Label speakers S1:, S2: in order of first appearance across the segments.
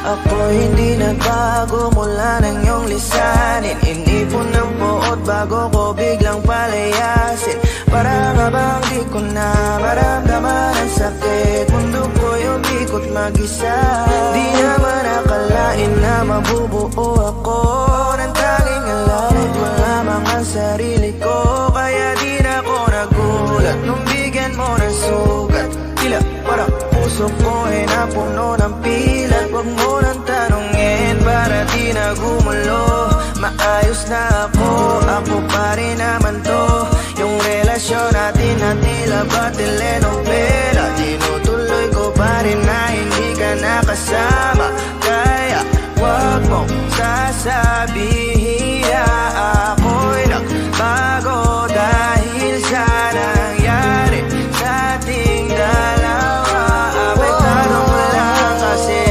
S1: Ako hindi nagbago mula nang iyong lisanin. Inipon ng buot bago ko biglang palayasin. Para nga bang di ko na maramdaman ang sakit. Mundo ko'y umikot mag-isa. Di naman akalain na mabubuo ako ng tanging alam. Malamang ang sarili ko, kaya di na ako nagulat nung bigyan mo ng sugat. Tila parang puso ko ay napuno ng pilat. Huwag mo nang tanungin para di na gumulo. Maayos na ako pa rin naman to. Yung relasyon natin na tila ba telenovela. Tinutuloy ko pa rin na hindi ka nakasama. Kaya huwag mong sasabihin na ako'y nagbago dahil sa nangyari sa ating dalawa. May tanong lang kasi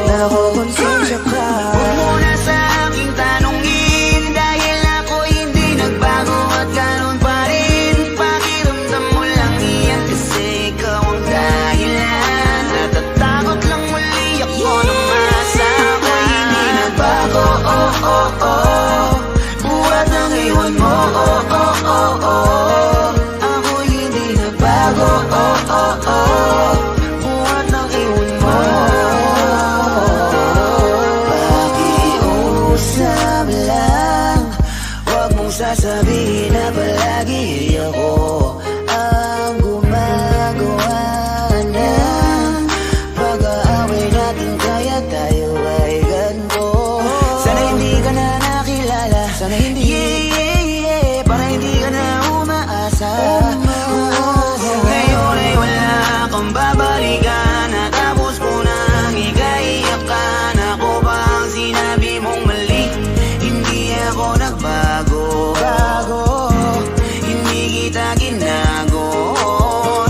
S1: nakukonsensya ka.
S2: Huwag mo na sa aking tanongin dahil ako'y hindi nagbago at ganun pa rin. Pakiramdam mo lang iyan kasi ikaw ang dahilan. Natatakot lang muli ako nung masa ako'y hindi nagbago. Oh, oh, oh. Buhat ng iwan mo. Oh, oh, oh, oh. Ako'y hindi nagbago. Oh, oh, oh. Buhat ng iwan mo. Pakiusap lang, huwag mong sasabihin na palagi ako ang gumagawa ng pag-aaway natin, kaya tayo ay ganito. Sana hindi ka na nakilala, sana hindi para hindi ka na umaasa. Ngayon ay wala kang babalikan, natapos ko nang ikaiyakan. Ako ba ang sinabi mong mali? Hindi ako nagbago, hindi kita ginago.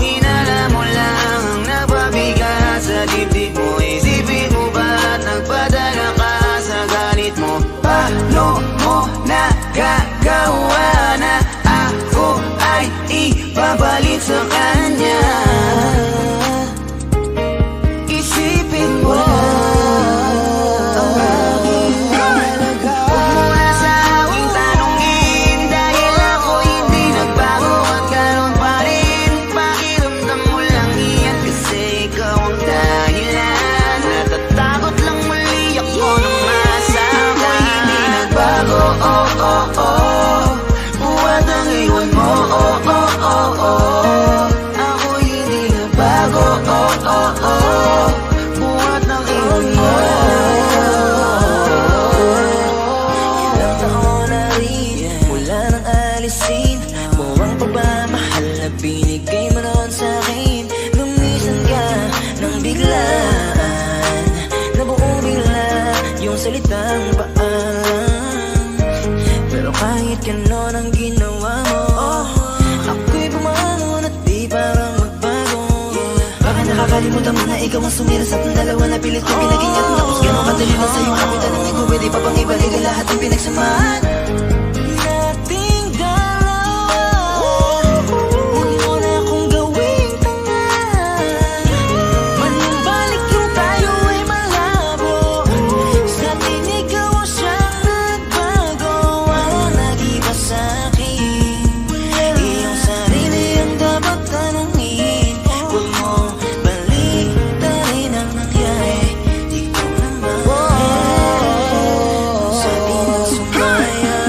S2: Hinala mo lang ang nagpabigat sa dibdib mo. Isipin mo ba't nagpadala ka sa galit mo? Paano mo nagagawa na ako ay ibabalik sa kanya? Isipin mo ang aking halaga. Huwag mo na sa aking tanongin dahil ako hindi nagbago at ganun pa rin. Pakiramdam mo lang iyan kasi ikaw ang dahilan. Natatakot lang muli ako nung masa ako'y hindi nagbago. Oh, oh, oh. Buhat ang iwan mo. Oh, oh, oh, oh. Ako'y hindi nagbago. Oh, oh, oh. Buhat ng iwan mo.
S1: Ilang taon na rin mula nang alisin mo ang pagmamahal na binigay mo noon sa'kin. Lumisan ka nang biglaan, nabuo bigla yung salitang paalam. Pero kahit ganon ang ginawa mo, ako'y bumangon at di parang magbago. Baka nakakalimutan mo na ikaw ang sumira sa ating dalawa na pilit ko pinagingat. Tapos ganon kadali na sa'yo kapitan ng ikaw. Pwede pa bang ibalik ang lahat ng pinagsamahan nating dalawa? Huwag mo na akong gawing tanga. Manumbalik yung tayo ay malabo. Sa atin ikaw ang siyang nagbago. Walang nag-iba sa'kin. Iyong sarili ang dapat tanungin. Huwag mong baliktarin ang nangyari. Di ko naman sabi ng sumaya.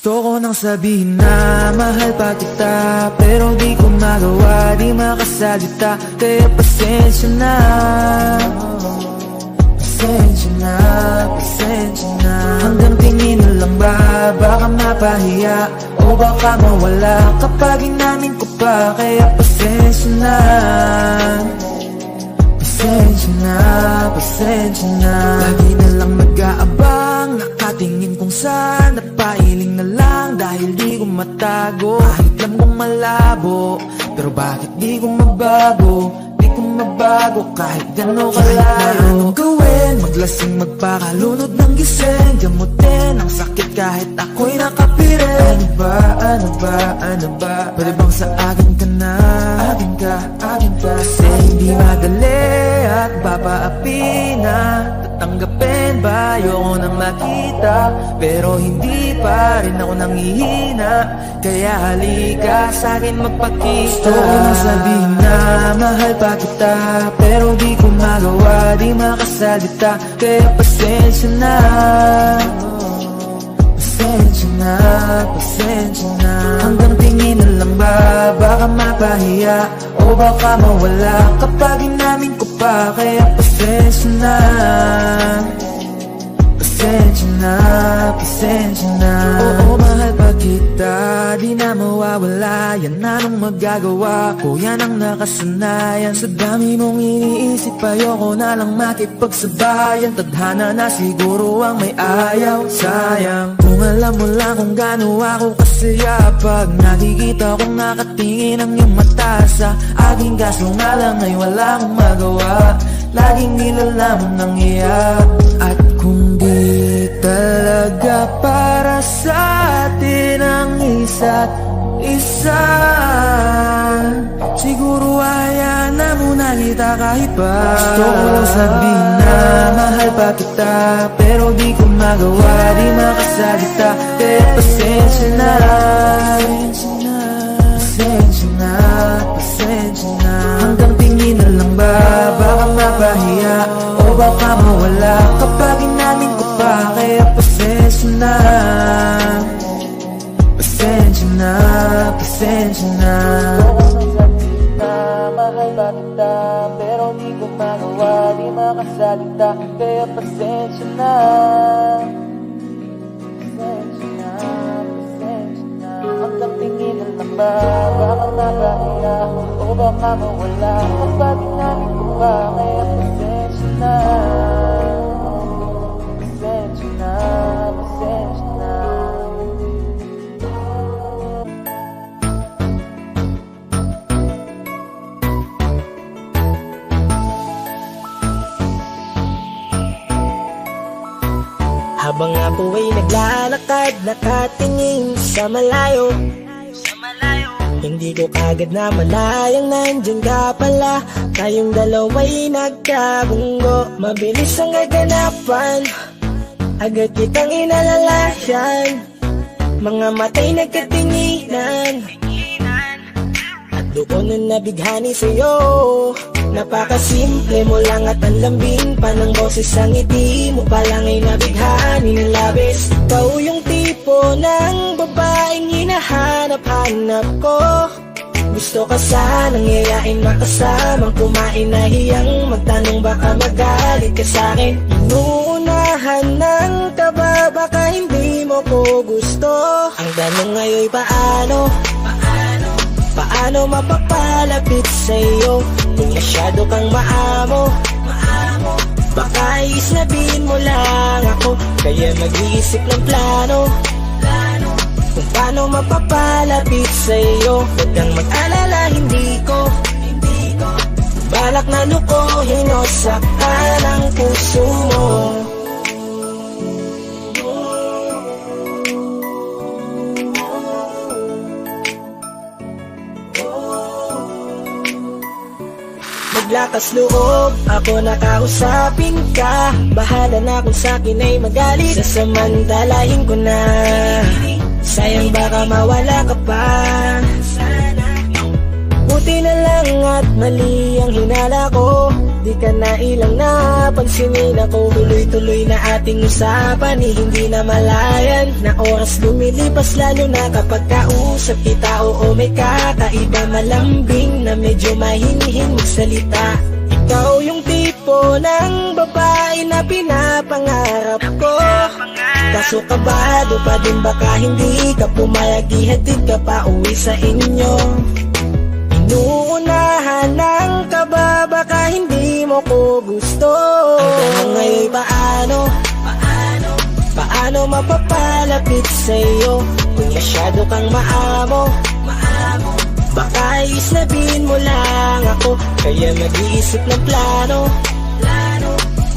S1: Gusto ko nang sabihin na mahal pa kita, pero di ko magawa, di makasalita. Kaya pasensya na, pasensya na, pasensya na. Hanggang tingin na lang ba, baka mapahiya o baka mawala kapag inamin ko pa. Kaya pasensya na, pasensya na, pasensya na. Lagi na lang nag-aabang, nakatingin kung saan, napailing na lang dahil di ko matago. Kahit alam kong malabo, pero bakit di ko mabago? Di ko mabago kahit gano'n kalayo. Anong gawin? Maglasing, magpakalunod ng gising, gamutin ang sakit kahit ako'y nakapirin. Ano ba, ano ba, ano ba? Pwede bang sa akin ka na? Akin ka, akin ka. Kasi hindi madali at papaapi na. Tatanggapin ba? Ayoko nang makita, pero hindi pa rin ako nangihina. Kaya halika sa'kin magpakita. Gusto ko nang sabihin na mahal pa kita, pero di ko magawa, di makasalita. Kaya pasensya na, pasensya na, pasensya na. Hanggang tingin na lang ba, baka mapahiya o baka mawala kapag inamin ko pa. Kaya pasensya na, pasensya na, pasensya na. Oo, mahal pa kita, di na mawawala. Yan anong magagawa ko, yan ang nakasanayan. Sa dami mong iniisip, ayoko na lang makipagsabayan. Tadhana na siguro ang may ayaw, sayang. Kung alam mo lang kung gaano ako kasaya pag nakikita kong nakatingin ang iyong mata sa aking. Kaso nga lang ay wala akong magawa, laging nilalamon ng iyak. At kung di talaga para sa atin ang isa't isa, siguro hayaan na muna kita kahit pa. Gusto ko lang sabihin na mahal pa kita, pero di ko magawa, di makasalita. Kaya pasensya na, pasensya na, pasensya na. Hanggang tingin na lang ba, baka mapahiya o baka mawala kapag inamin ko pa. Kaya pasensya na, pasensya na, pasensya na. Mahal ba kita, pero di ko magawa, di makasalita. Kaya pasensya na, pasensya na, pasensya na. Hanggang tingin na lang ba, baka mapahiya o baka mawala kapag inamin ko pa. Kaya pasensya na, pasensya na, pasensya na.
S2: Habang ako ay naglalakad, nakatingin sa malayo, hindi ko kagad na malayang nandyan ka pala. Tayong dalawa'y nagkabunggo, mabilis ang kaganapan, agad kitang inalalayan. Mga matay nagkatinginan, at doon na nabighani sa'yo. Napakasimple mo lang at ang lambing pa ng boses. Ang ngiti mo palang ay nabighani ng labis. Ikaw yung tipo ng babaeng hinahanap-hanap ko. Gusto ka sanang yayain, makasamang kumain, nahiyang magtanong baka magalit ka sa'kin. Inuunahan ng taba, baka hindi mo ko gusto. Ang tanong ngayon paano? Paano mapapalapit sa'yo? Kung masyado kang maamo, baka isnabihin mo lang ako. Kaya mag-iisip ng plano, kung paano mapapalapit sa'yo. Huwag kang mag-alala, hindi ko balak na lukuhin o saktan ang puso mo. Maglakas loob, ako nakausapin ka. Bahala na kung sa'kin ay magalit, sasamantalahin ko na. Sayang baka mawala ka pa. Buti na lang at mali ang hinala ko, di ka na ilang napansinin ako. Tuloy-tuloy na ating usapan hindi na malayan. Na oras lumilipas lalo na kapag kausap kita. Oo, may kakaiba, malambing na medyo mahinhin magsalita. Ikaw yung tipo ng babae na pinapangarap ko. Kaso kabado pa din baka hindi ka pumayag, ihatid ka pa uwi sa inyo. Inuunahan ng kaba, baka hindi mo ko gusto. Ang tanong ngayon paano mapapalapit sa'yo kung masyado kang maamo? Baka islabin mo lang ako, kaya mag-iisip ng plano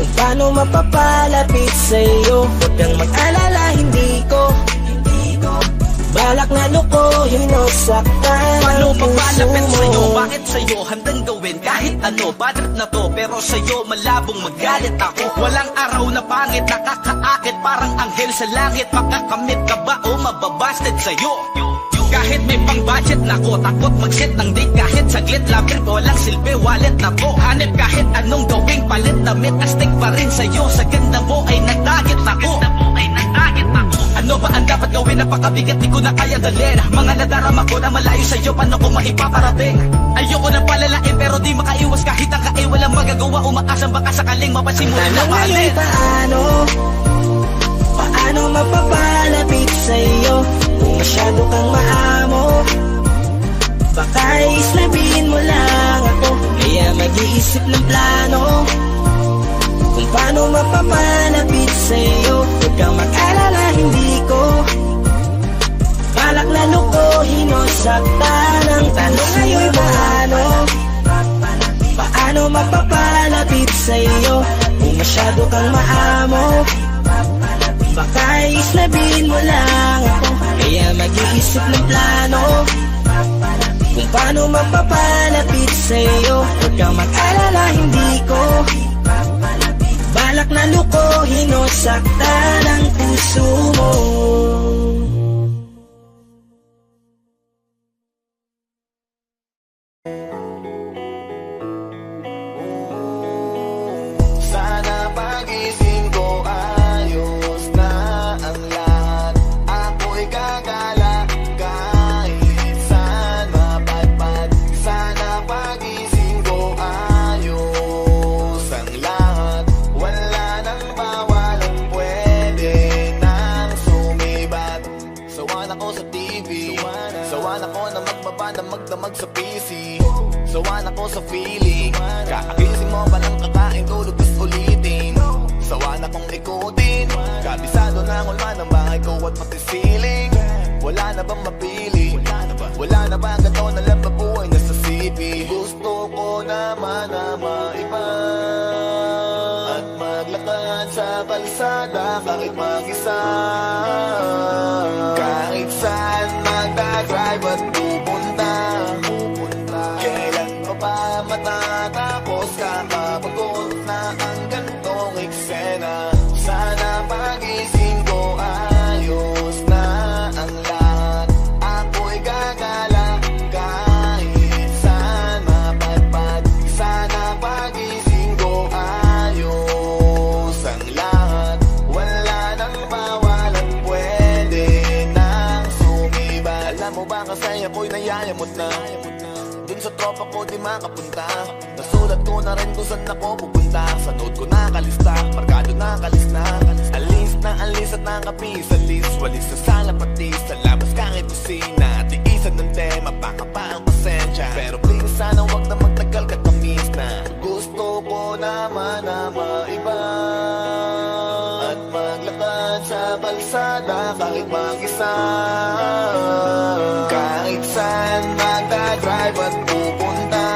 S2: kung paano mapapalapit sa'yo. Huwag kang mag-alala, hindi ko balak na lukuhin o saktan
S3: paano
S2: ang puso
S3: mapalapit
S2: mo.
S3: sa'yo? Bakit sa'yo handang gawin kahit ano? Bad trip na to, pero sa'yo malabong magalit ako. Walang araw na pangit, nakakaakit parang anghel sa langit. Makakamit ka ba o mababasted sa'yo? Kahit may pang budget na ko, takot mag-set ng date kahit saglit. Labir ko lang silbi, wallet na ko. Hanip kahit anong gawing palit, damit astig pa rin sa'yo. Sa ganda mo ay nagtagit ako. Ano ba ang dapat gawin? Napakabigat, di ko na kaya dalhin. Mga nadarama ko na malayo sa'yo, paano ko maipaparating? Ayoko na palalain pero di makaiwas kahit ang kain. Walang magagawa, umaasang baka sakaling mapansin mo rin na mahalin.
S2: Paano mapapalapit sa'yo kung masyado kang maamo? Baka islabin mo lang ako, kaya mag-iisip ng plano kung paano mapapalapit sa'yo. Huwag kang mag-alala, hindi ko balak na lukuhin o saktan. Ang tanong ngayon paano mapapalapit sa'yo kung masyado kang maamo? Baka islabin mo lang ako, kaya mag-iisip ng plano kung paano mapapalapit sa'yo. Huwag kang mag-alala, hindi ko balak na lukuhin o saktan ang puso mo.
S1: Sana pagising ko ayos na ang lahat. Ako'y gagala kahit saan mapadpad. Sana pagising ko ayos ang lahat. Wala nang bawalan, pwede nang sumibat. Sawan ako sa TV, sawan ako na magdamag sa PC. Sawan ako sa feeling, kakagising mo pa lang kakain, tulog gusto ulitin. Sawan akong ikutin, kabisado na ang ulma ng bahay ko at pati ceiling. Wala na bang mapili? Wala na ba gato na lang mabuhay na sa CP? Gusto ko naman na maiba at maglakad sa kalsada kahit mag-isa. Kahit saan magdadrive at pupunta, kailan pa ba matatapos? Kakapagod na ang gantong eksena. Sana pagising ko ayos na ang lahat. Ako'y gagala kahit saan mapadpad. Sana pagising ko ayos ang lahat. Wala nang bawalan, pwede nang sumibat. Alam mo ba kasi ako'y nayayamot na dun sa tropa ko di makapunta. Nasulat ko na rin kung saan ako pupunta. Sa note ko nakalista, markado nakalista. Alis at nakapis sa list. Walis sa sala pati sa labas kahit kusina. Tiisan ng tema, baka pa ang pasensya. Pero please sana wag na magtagal ka tamis na. Gusto ko naman na maiba at maglakad sa kalsada kahit mag-isa. Kahit saan magdadrive at pupunta,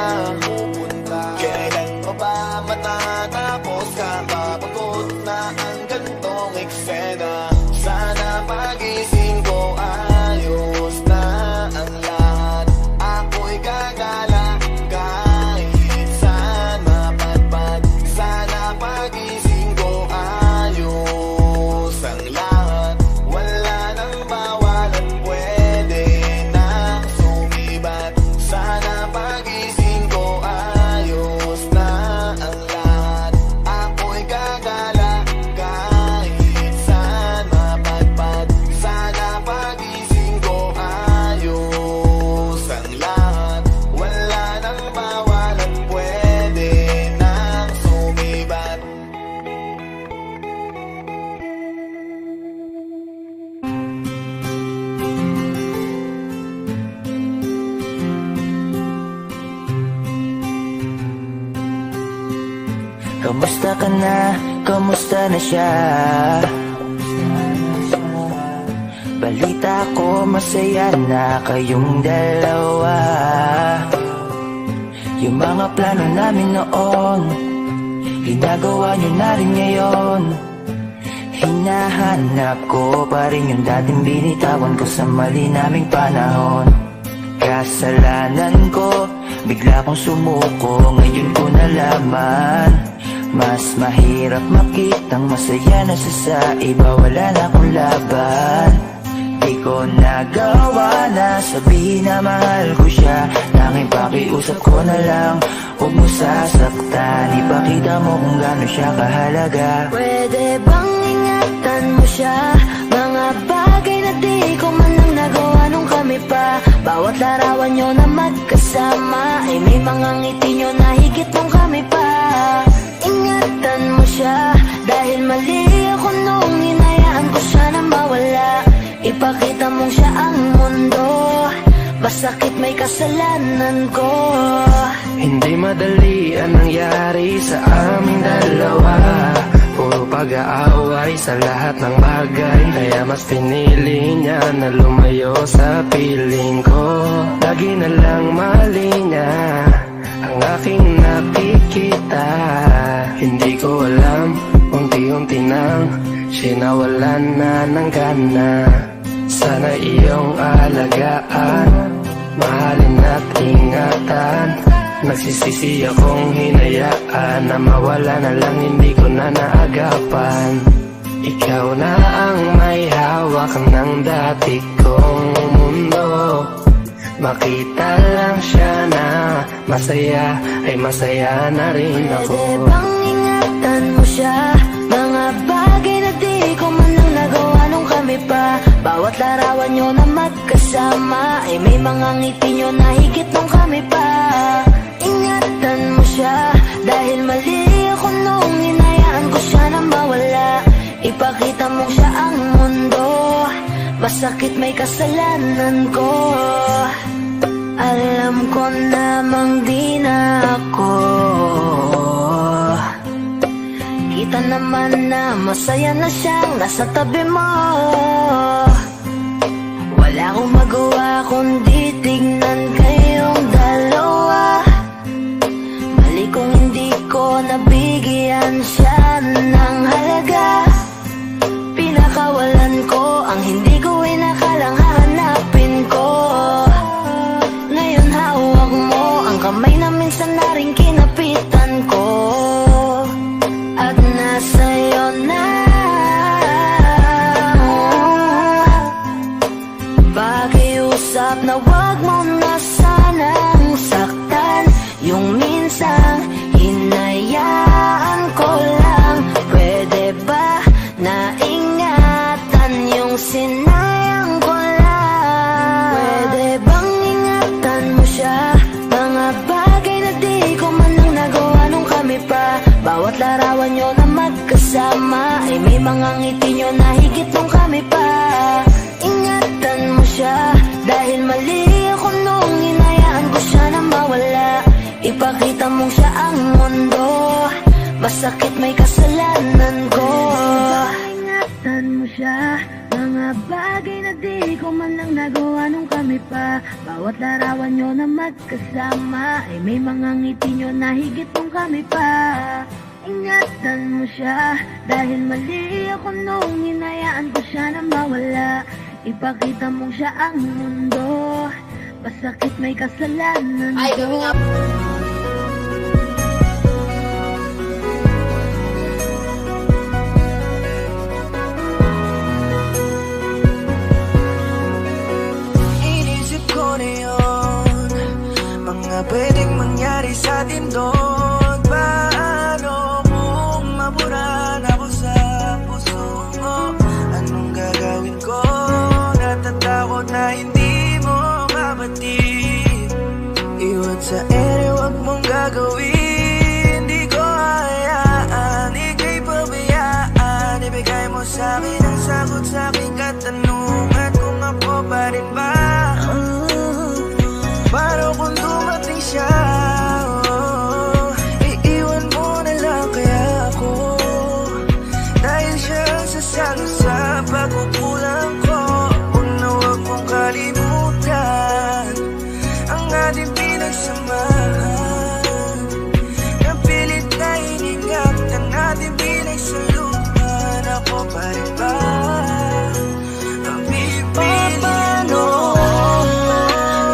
S1: kailan pa ba matatapos? Kakapagod na ang gantong eksena. Sana pagising ko ayos na ang lahat. Ako'y gagala kahit saan mapadpad. Sana pagising ko ayos ang lahat. Wala nang bawalan, pwede nang sumibat. Sana pagising ko ayos na ang lahat. Ako'y gagala kahit Kamusta ka na? Kamusta na siya? Balita ko masaya na kayong dalawa. Yung mga plano namin noon, ginagawa nyo na rin ngayon. Hinahanap ko pa rin yung dating binitawan ko sa mali naming panahon. Kasalanan ko, bigla kong sumuko, ngayon ko nalaman. Mas mahirap makitang masaya na siya sa iba, wala na akong laban. Di ko nagawa na sabihin na mahal ko siya. Tanging pakiusap ko na lang, huwag mo sasaktan. Ipakita mo kung gaano siya kahalaga.
S2: Pwede bang ingatan mo siya? Mga bagay na di ko man lang nagawa nung kami pa. Bawat larawan nyo na magkasama ay may mga ngiti nyo na higit nung kami pa. Ingatan mo siya dahil mali ako nung hinayaan ko siya na mawala. Ipakita mong siya ang mundo, masakit may kasalanan ko.
S4: Hindi madali ang nangyari sa aming dalawa. Puro pag-aaway sa lahat ng bagay, kaya mas pinili niya na lumayo sa piling ko. Lagi na lang mali niya ang aking nakikita. Hindi ko alam, unti-unti nang sinawalan na ng gana. Sana iyong alagaan, mahalin at ingatan. Nagsisisi akong hinayaan na mawala na lang, hindi ko na naagapan. Ikaw na ang may hawak ng dati kong mundo. Makita lang siya na masaya, ay masaya na rin ako.
S2: Pwede bang ingatan mo siya? Mga bagay na di ko man lang nagawa nung kami pa. Bawat larawan nyo na magkasama ay may mga ngiti nyo na higit nung kami pa. Ingatan mo siya dahil mali ako nung hinayaan ko siya na mawala. Ipakita mo siya ang mundo, masakit may kasalanan ko. Alam ko namang di na ako. Kita naman na masaya na siyang nasa tabi mo. Wala akong magawa kundi tignan kayong dalawa. Mali kung hindi ko nabigyan siya ng halaga. Pinakawalan ko ang hindi ko inakalang hahanapin ko. Ngayon hawak mo ang kamay na minsan na rin kinapitan ko. At nasa'yo na. Pakiusap na wag mo na sanang saktan. Yung minsang hinayaan ko lang. Pwede ba na ingatan yung sinayang ko lang? Pwede bang ingatan mo siya? Mga bagay na di ko man lang nagawa nung kami pa. Bawat larawan nyo na magkasama ay may mga ngiti nyo na higit nung kami pa. Ingatan mo siya dahil mali ako nung hinayaan ko siya na mawala. Ipakita mong siya ang mundo, masakit may kasalanan ko. Ingatan mo siya, mga bagay na di ko man lang nagawa nung kami pa. Bawat larawan nyo na magkasama ay may mga ngiti nyo na higit nung kami pa. Ingatan mo siya dahil mali ako nung hinayaan ko siya na mawala. Ipakita mong siya ang mundo, masakit may kasalanan ko.
S1: Inisip ko na yun, mga pwedeng mangyari sa atin doon. Paano kung maburan ako sa puso mo? Anong gagawin ko? Natatakot na hindi mo mabatid. Iwan sa ere, wag mong gagawin. Di ko hayaan, ika'y pabayaan. Ibigay mo sa'kin ang sagot sa aking katanungan, kung ako pa rin ba? Paano kung dumating siya? Iiwan mo na lang kaya? minsan sa pagkukulang ko. Huwag na huwag mong kalimutan ang ating pinagsamahan. Napilit na iningap na natin pinagsaluhan. Ako pa rin ba ang pipili mo?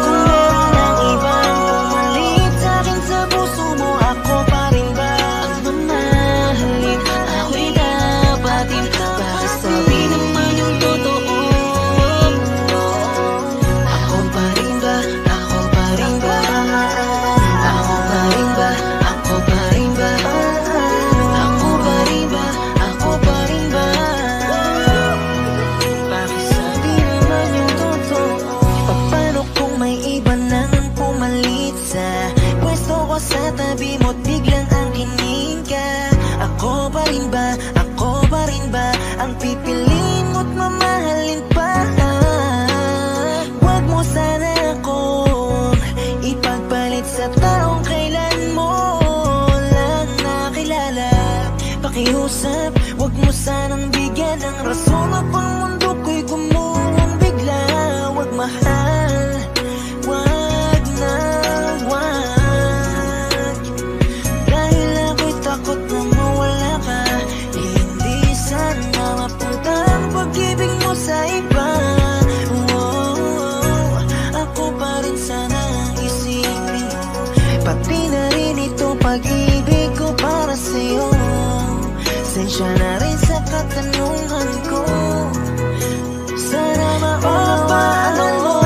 S2: Kung meron ang ibang pumalit sa'kin sa puso mo, ako pa rin ba ang mamahalin? Ako'y dapatin, baka sabi naman yung totoo. Ako pa rin ba? Ako pa rin ba? Ako pa rin ba? Ako pa rin ba? Ako pa rin ba? Ako pa rin ba? Bakit sabi naman yung totoo? Paano kung may iba nang pumalit sa pwesto ko sa tabi mo't biglang angkinin ka? Ako pa rin ba? Ako pa rin ba ang pipiliin mo't mamahalin pa? Huwag mo sana akong ipagpalit sa taong kailan mo lang nakilala. Pakiusap, huwag mo sanang bigyan ng rason upang mundo ko'y gumuhong bigla. Huwag mahal, huwag na huwag. Dahil ako'y takot na mawala ka. Hindi sana mapunta ang pag-ibig mo sa iba. Ako pa rin sana ang isipin mo, pati na rin itong pag-ibig ko para sa'yo. Sensya na rin sa katanungan ko, sana maunawaan mo.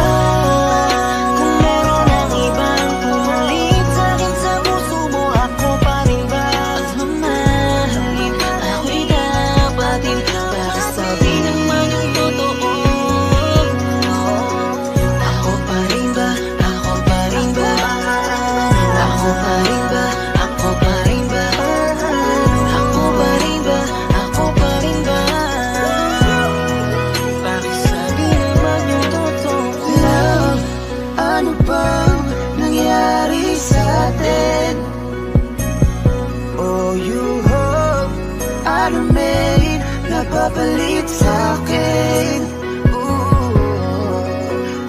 S2: Kung meron ang ibang pumalit sa'kin sa puso mo, ako pa rin ba ang mamahalin? Ako'y dapatin, baka sabi naman yung totoo. Ako pa rin ba? Ako pa rin ba? Ako pa rin ba? Ako pa rin ba? Ako pa rin ba? Ako pa rin ba? Bakit sabi naman yung totoo?
S1: Love, ano bang nangyari sa atin? Oh, you hope ano may napapalit sa'kin?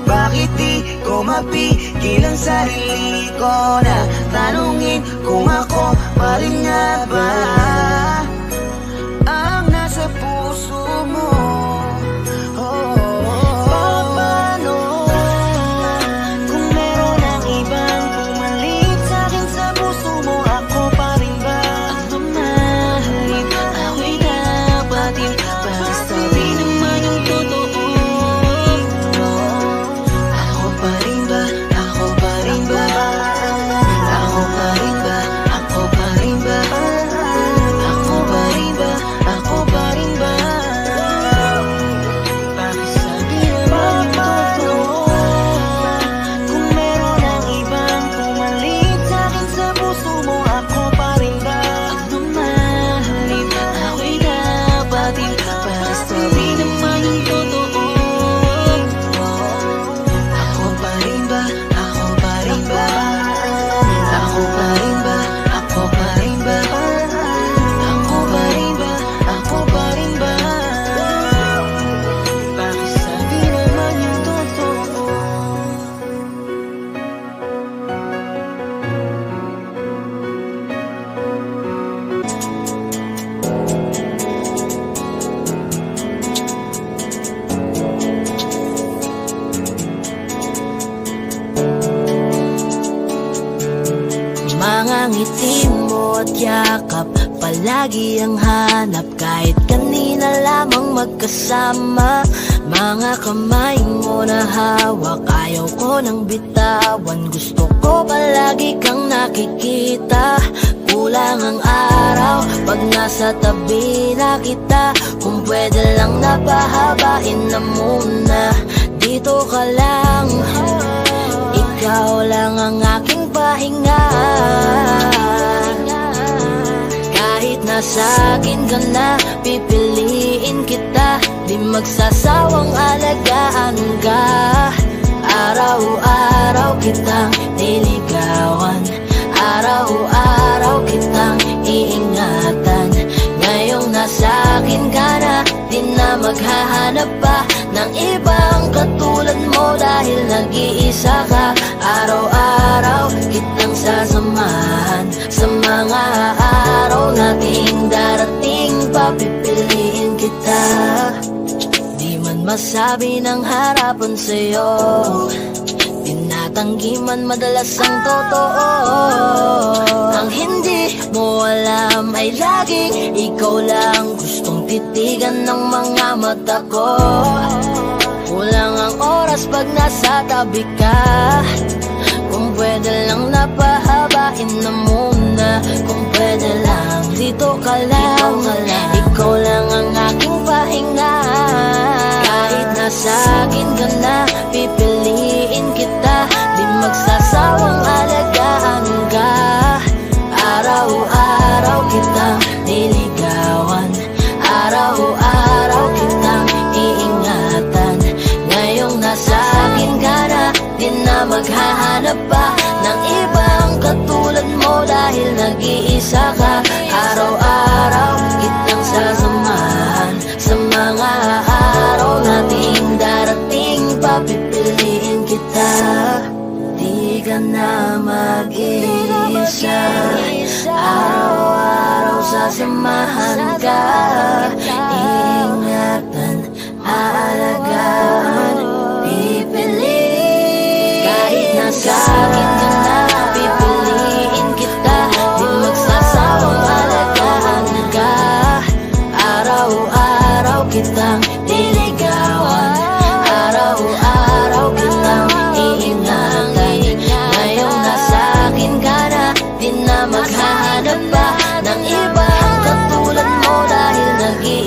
S1: Bakit di ko mapigil ang sarili ko na tanungin kung ako pa rin nga ba ang nasa puso mo?
S2: Paano kung meron ang ibang pumalit sa'kin sa puso mo, ako pa rin ba ang mamahalin? Ako'y dapatin, baka sabi naman yung totoo. Ako pa rin ba? Ako pa rin ba? Ako pa rin ba? Ako pa rin ba? Ako pa rin ba? Ako pa rin ba? Bakit sabi naman yung totoo? Kung meron ang ibang pumalit sa'kin sa puso mo, ako pa rin ba ang mamahalin? Ako'y dapatin, baka sabi naman yung totoo. Ako pa rin ba? Ako pa rin ba? Ako pa rin ba? Ako pa rin ba? Ako pa rin ba? Ako pa rin ba? Bakit sabi naman yung totoo? Mga ngiti mo at yakap, palagi ang hanap. Kahit kanina lamang magkasama, mga kamay mo na hawak, ayaw ko nang bitawan. Gusto ko palagi kang nakikita. Kulang ang araw pag nasa tabi na kita. Kung pwede lang napahabain na muna, dito ka lang. Ikaw lang ang aking pahinga. Kahit nasa akin ka na, pipiliin kita. Di magsasawang alagaan ka. Araw-araw kitang niligawan, araw-araw kitang iingatan. Ngayong nasa akin ka na, di kita. Di man masabi ng harapan sa'yo, tinatanggi man madalas ang totoo. Ang hindi mo alam ay laging ikaw lang gustong titigan ng mga mata ko. Kulang ang oras pag nasa tabi ka. Kung pwede lang napahabain na muna. Kung pwede lang dito ka lang. Ikaw lang ang aking pahinga. Kahit nasa akin ka na, pipiliin kita. Di magsasawang alagaan ka. Araw-araw kitang niligawan. Araw-araw kitang iingatan. Ngayong nasa akin ka na, di na maghahanap pa ng ibang katulad mo dahil nag-iisa ka. Araw-araw kitang sasamahan sa mga araw nating darating. Papipiliin kita, di ka na mag-iisa. Araw-araw sasamahan ka. Ingatan, aalagaan, pipiliin. Kahit nasa akin ka na, pipiliin kita. Di magsasawang alagaan ka. Araw-araw kitang niligawan. Araw-araw kitang iingatan. Ngayong nasa akin ka na, di na maghahanap pa ng ibang katulad mo dahil nag-iisa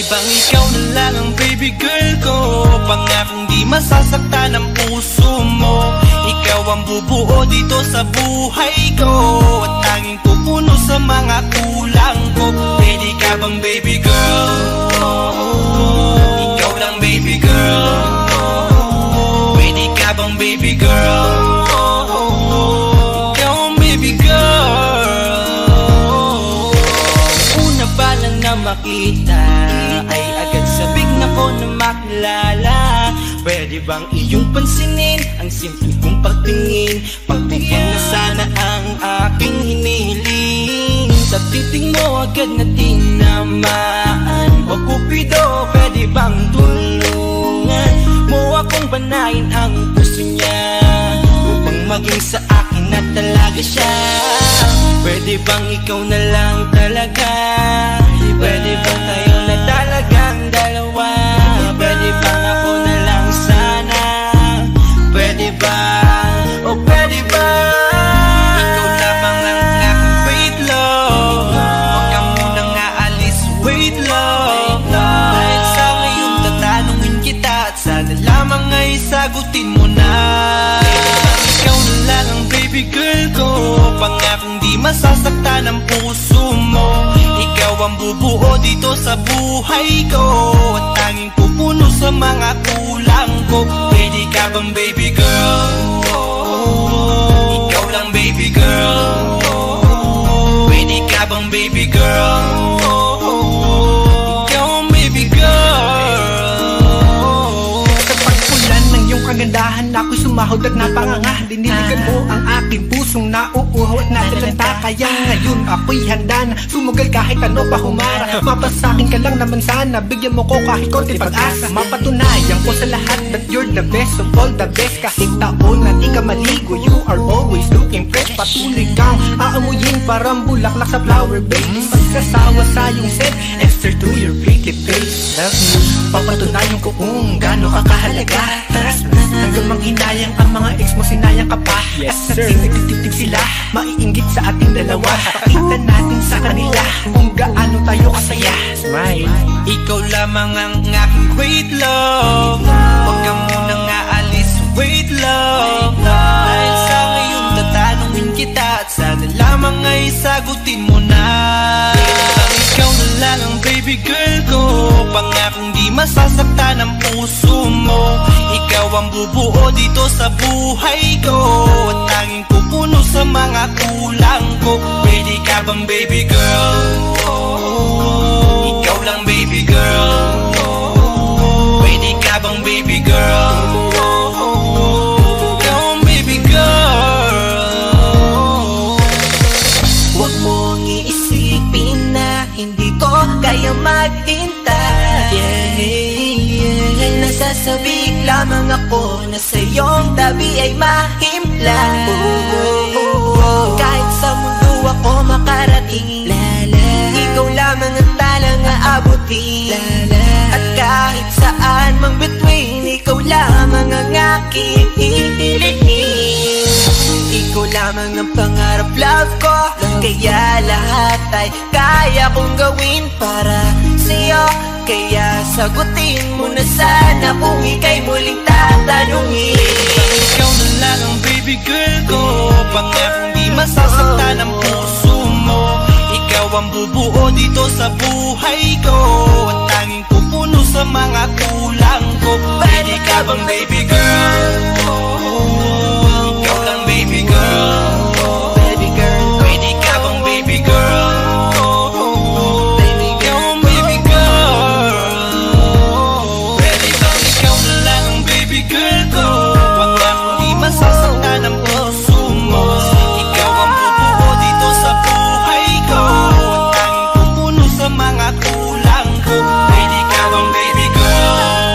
S3: bang ikaw na lang ang baby girl ko? Pangakong di masasaktan ang puso mo. Ikaw ang bubuo dito sa buhay ko, at tanging pupuno sa mga kulang ko. Pwede ka bang baby girl? Ikaw lang baby girl. Pwede ka bang baby girl? Ikaw ang baby girl. Una pa lang na makita ay agad sabik na ko na makilala. Pwede bang iyong pansinin ang simple kong pagtingin? Pagbigyan na sana ang aking hinihiling. Sa titing mo agad na tinamaan. O Cupido, pwede bang tulungan mo akong banayin ang puso niya, upang maging sa akin na talaga siya? Pwede bang ikaw na lang talaga? Pwede bang tayo na talagang dalawa? Pwede bang ako na lang sana? Pwede ba? O pwede ba? Ikaw lamang ang aking wait love. Huwag ka munang aalis, wait love. Dahil sa ngayon tatanungin kita, at sana lamang ay sagutin mo na. Ikaw na lang ang baby girl ko, pangakong di masasaktan ang puso mo. Ikaw ang bubuo dito sa buhay ko, at tanging pupuno sa mga kulang ko. Pwede ka bang baby girl? Ikaw lang baby girl. Pwede ka bang baby girl? Ikaw ang baby girl.
S5: Sa pagpulan ng iyong kagandahan, ako'y sumahod at napanganga. Diniligan mo ang aking pusong nauuhaw at natalanta. Kaya ngayon ako'y handa na sumugal kahit ano pa humara. Mapasakin ka lang naman sana, bigyan mo ko kahit konti pag-asa. Mapatunayan ko sa lahat that you're the best of all the best. Kahit taon na di ka maligo, you are always looking fresh. Patuloy kang aamuyin parang bulaklak sa flower bed. Pagkasawa sa iyong scent, Esther to your pretty face. Love me, papatunayan ko kung gaano ka kahalaga. Trust me, hanggang manghinayang ang mga ex mo, sinayang ka pa.
S4: Yes,
S5: at
S4: sir.
S5: nagtitig sila, maiinggit sa ating dalawa. Pakita natin sa kanila kung gaano tayo kasaya.
S4: Smile.
S3: Ikaw lamang ang aking great love. Huwag ka munang aalis, wait love. Dahil sa ngayon tatanungin kita, at sana lamang ay sagutin mo na. Ikaw na lang ang baby girl ko, pangakong di masasaktan ang puso mo. Ikaw ang bubuo dito sa buhay ko, at tanging pupuno sa mga kulang ko. Pwede ka bang baby girl? Ikaw lang baby girl. Pwede ka bang baby girl? Ikaw ang baby girl.
S2: Huwag mong iisipin na hindi ko kaya maghintay. Nasasabik lamang ako na sa iyong tabi ay mahimpla. Kahit sa mundo ako makarating, ikaw lamang ang talang aabutin. At kahit saan mang between, ikaw lamang ang aking hihilihin. Ikaw lamang ang pangarap, love ko. Kaya lahat ay kaya kong gawin para sa'yo. Kaya sagutin mo na sana kung ika'y muling tatanungin.
S3: Ikaw na lang ang baby girl ko, pangakong di masasaktan ang puso mo. Ikaw ang bubuo dito sa buhay ko, at tanging pupuno sa mga kulang ko. Pwede ka bang baby girl? Ikaw lang baby girl.
S2: Baby girl,
S3: Pwede ka bang baby girl?
S2: baby
S3: Ikaw
S2: girl,
S3: ang baby girl. Pwede bang ikaw na lang ang baby girl ko, pangakong di masasaktan ang puso mo. Ikaw ang bubuo dito sa buhay ko, at tanging pupuno sa mga kulang ko. Pwede ka bang baby girl?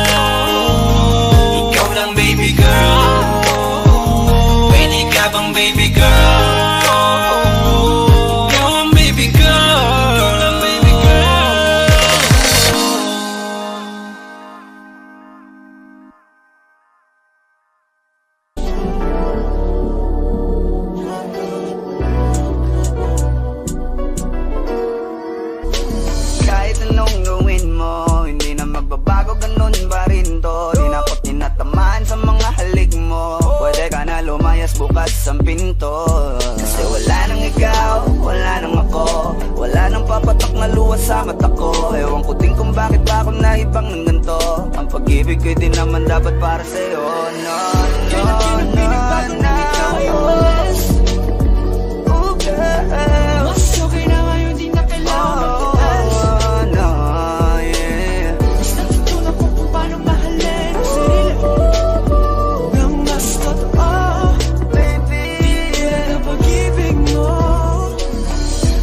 S1: pag-ibig ko'y di naman dapat para sa'yo. No, no, no, no.
S2: Ikaw ay umalis.
S1: Oh, girl.
S2: Mas okay na ngayon, di na kailangan magtiis.
S1: Oh, no, yeah.
S2: Mas natutunan ko kung paano mahalin ang sarili nang mas totoo.
S1: Baby,
S2: Tulad ng pag-ibig mo.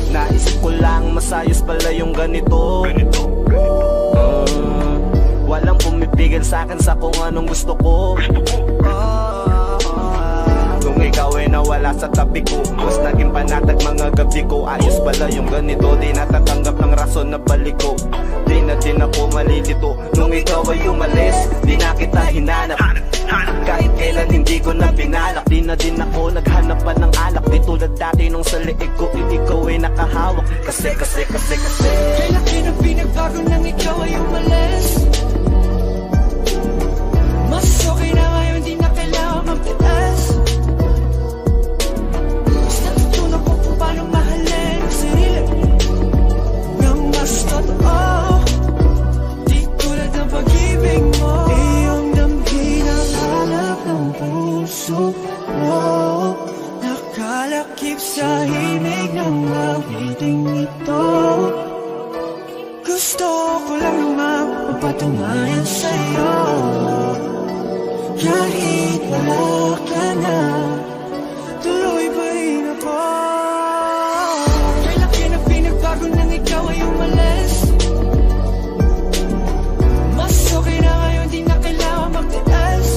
S3: Naisip ko lang masayos pala yung ganito. Walang pumipigil sa'kin sa kung anong gusto ko. Kung ikaw ay nawala sa tabi ko, mas naging panatag mga gabi ko. Ayos pala yung ganito, di natatanggap ng rason na balik ko. Di na din ako malilito nung ikaw ay umalis. Di na kita hinanap, kahit kailan hindi ko na pinalak. Di na din ako naghanap pa ng alak. Di tulad dati nung sa liig ko, ikaw ay nakahawak. Kasi
S2: Kay laki ng pinagbago nang ikaw ay umalis. Mas okay na ngayon, di na kailangan magtiis. Mas natutunan ko kung paano mahalin ang sarili nang mas totoo. Di tulad ng pag-ibig mo. Iyong damhin ang halap ng puso mo. Nakalakip sa himig ng awiting ito. Gusto ko lang naman magpatunayan sa'yo. Kahit wala ka na, tuloy pa rin ako. Kay laki na pinagbago nang ikaw ay umalis. Mas okay na ngayon, di na kailangan magtiis.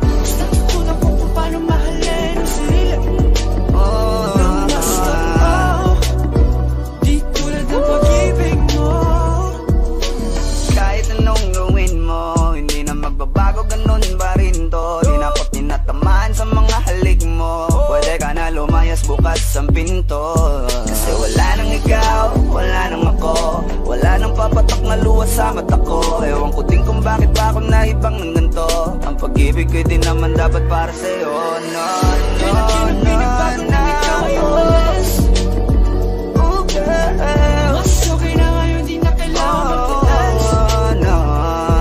S2: Mas natutunan ko kung paano mahalin ang sarili nang mas totoo. Di tulad ng pag-ibig mo.
S1: kahit anong gawin mo, hindi na magbabago, ganun pa rin to. Di na ako tinatamaan sa mga halik mo. Pwede ka na lumayas, bukas ang pinto. Kasi wala nang ikaw, wala nang ako. Wala nang papatak na luwas sa mata ko. Ewan ko din kung bakit ba ako naibang ng ganito. Ang pag-ibig ko'y di naman dapat para sa'yo. No, no, no, no.
S2: Ikaw ay umalis.
S1: Oh, girl.
S2: Mas okay na ngayon, di na kailangan magtiis.
S1: Oh, no,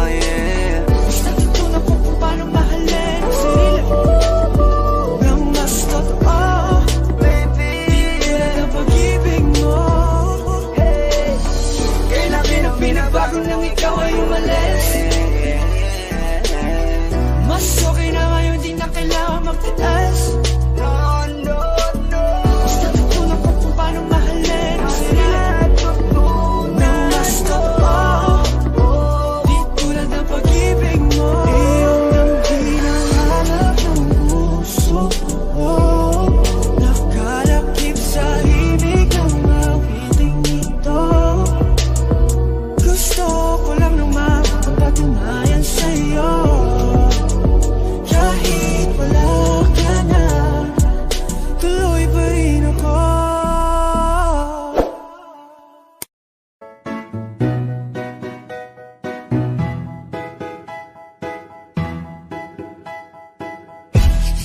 S1: yeah.
S2: Mas natutunan ko kung paano mahalin ang sarili nang mas totoo.
S1: Baby,
S2: Tulad ng pag-ibig mo. Kay laki ng pinagbago nang ikaw ay umalis. Mas okay na ngayon, di na kailangan magtiis.
S1: no, no, no.
S2: Mas natutunan ko kung paano mahalin ang sarili nang mas totoo. Di tulad ng pag-ibig mo. Iyong damhin ang halap ng puso ko. Nakalakip sa himig ng awiting ito. Gusto ko lang naman magpatunayan sa'yo. Kahit wala ka na, tuloy pa rin ako.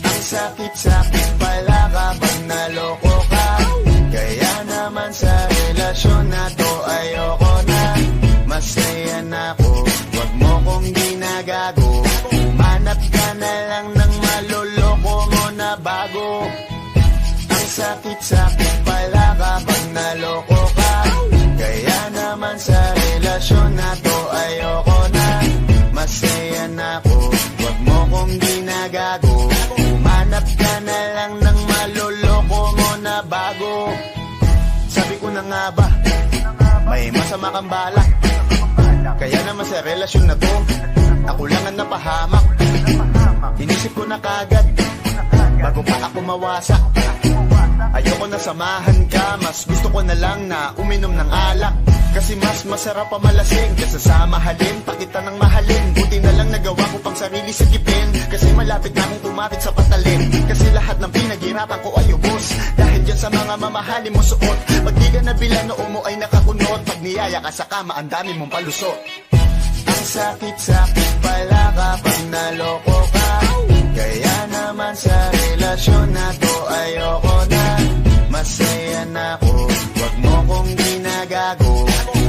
S6: Ang sakit-sakit pala kapag naloko ka. Kaya naman sa relasyon na to ayoko na. Masaya na ako, wag mo kong ginagago. Manap ka na lang ng maloloko mo na bago. Ang sakit-sakit pala kapag naloko ka. Kaya naman sa relasyon na to ayoko na. Masaya na ako, wag mo kong ginagago. Manap ka na lang ng maloloko mo na bago. Sabi ko na nga ba, may masama kang balak. Kaya naman sa relasyon na to, ako lang ang napahamak. Inisip ko na kagad, bago pa ako mawasak. Ayoko na samahan ka, mas gusto ko na lang na uminom ng alak. Kasi mas masarap pa malasing kaysa sa mahalin, pa kita ng mahalin. Buti na lang nagawa ko pang sarili sikipin. Kasi malapit na akong tumapit sa patalin. Kasi lahat ng pinaghirapan ko ay ubos dahil dyan sa mga mamahalin mo suot. Pag di ka nabilan, noo mo ay nakakunot. Pag niyaya ka sa kama, ang dami mong palusot. Ang sakit-sakit pala kapag naloko ka. Kaya naman sa relasyon na to ayoko na. Masaya na ako, wag mo kong ginagago.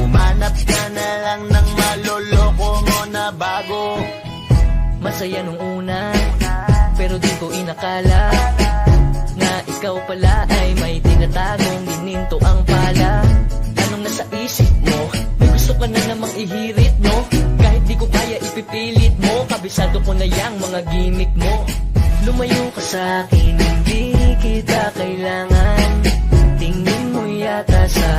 S6: Umanap ka na lang ng maloloko
S7: masaya nung una, pero di ko inakala na ikaw pala ay may tinatagong gininto ang pala. Anong nasa isip mo? May gusto ka na namang ihirit, no? Kahit di ko kaya ipipilit mo, kabisado ko na yang mga gimmick mo. Lumayo ka sa'kin, hindi kita kailangan. Tingin mo yata sa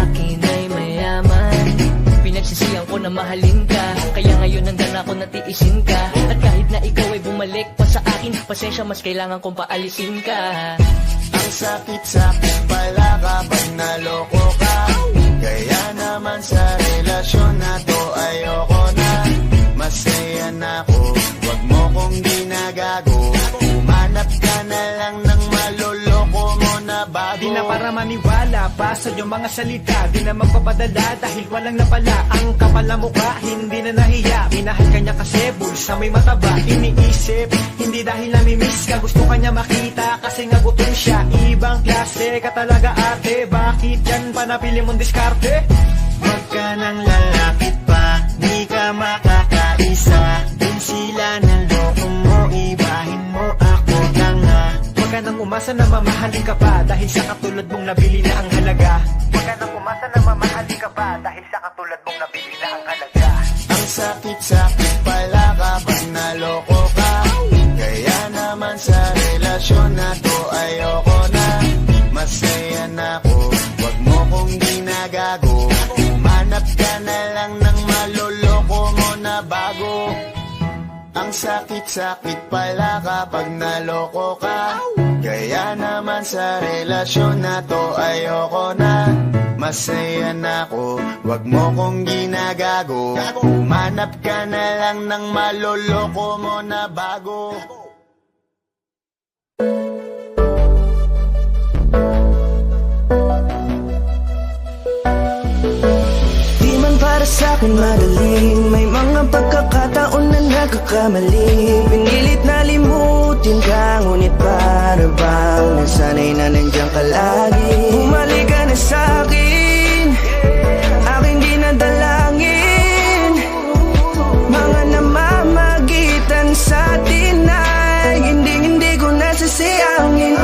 S7: akin ay mayaman. Pinagsisihan ko na mahalin ka, kaya ngayon nandyan ako natiisin ka. At kahit na ikaw ay bumalik pa sa akin, pasensya mas kailangan kong paalisin ka.
S6: Ang sakit-sakit pala kapag naloko ka. Kaya naman sa relasyon na to ayoko na. Masaya na ako, wag mo kong ginagago. Umanap ka na lang ng maloloko mo na bago.
S5: Di na para maniwala pa sa iyong mga salita, di na magpapadala dahil walang napala. Ang kapal na mukha, hindi na nahiya. Minahal ka niya kasi bulsa may mataba. Iniisip, hindi dahil namimiss ka, gusto ka niya makita kasi nga gutom siya. Ibang klase ka talaga ate, bakit yan pa napili mong diskarte?
S6: Wag ka nang lalapit pa, di ka makakaisa. Kung sila naloko mo, ibahin mo ako na nga.
S5: Huwag ka nang umasa na mamahalin ka pa, dahil sa katulad mong nabili na ang halaga. Huwag ka nang umasa na mamahalin ka pa, dahil sa katulad mong nabili na ang halaga.
S6: Ang sakit-sakit pala kapag naloko ka. Kaya naman sa relasyon na to ayoko na. Masaya na ako, wag mo kong ginagago. Umanap ka na lang ng maloloko mo na bago. Ang sakit-sakit pala kapag naloko ka. Kaya naman sa relasyon na to ayoko na. Masaya na ako, wag mo kong ginagago. Umanap ka na lang ng maloloko mo na bago.
S1: Di man para sa'kin madaling, may mga pagkakataon na nagkakamali. Pinilit na limutin ka, ngunit para bang nasanay na nandiyan ka lagi. Bumalik ka na sa'kin, aking di nadalangin. Mga namamagitan sa atin ay hindi ko nasasayangin.